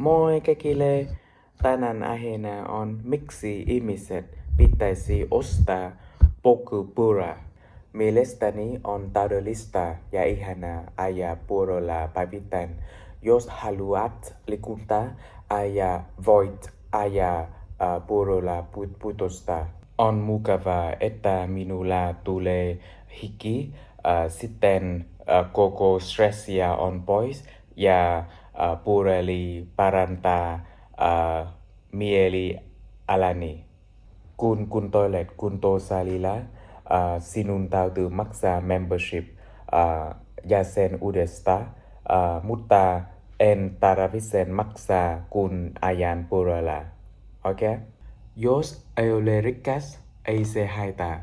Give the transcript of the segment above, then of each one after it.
Moi kaikille! Tänään aiheena on miksi ihmiset pitäisi ostaa polkupyörä. Mielestäni on täydellistä ja ihanaa ajaa pyörällä päivittäin. Jos haluat liikuntaa ja voit ajaa pyörällä putosta. On mukavaa, että minulla tulee hiki, sitten koko stressiä on pois ja pyöräily parantaa mielialani. Kun kuntoilet kuntosalilla, sinun täytyy maksaa membership jäsenyydesta, mutta en tarvitse maksaa kun ajan pyörällä. Okay? Jos ei ole rikas, ei se haittaa.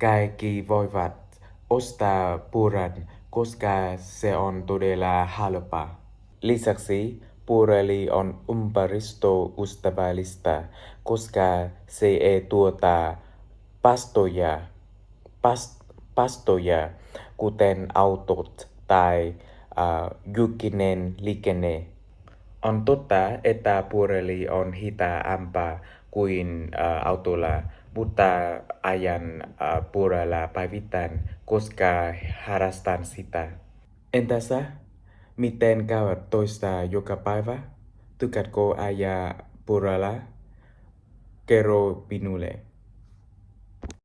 Kaikki voivat ostaa pyörän, koska se on todella halpaa. Lisäksi pyöräily on ympäristöystävällistä, koska se ei tuota päästöjä, kuten autot tai julkinen liikenne. On totta, että pyöräily on hitaampaa kuin autolla, mutta ajan pyörällä päivittäin, koska harrastan sitä. Entäs sä? Miten käyt toista joka päivä? Tykkäätkö ajaa pyörällä? Kerro minulle.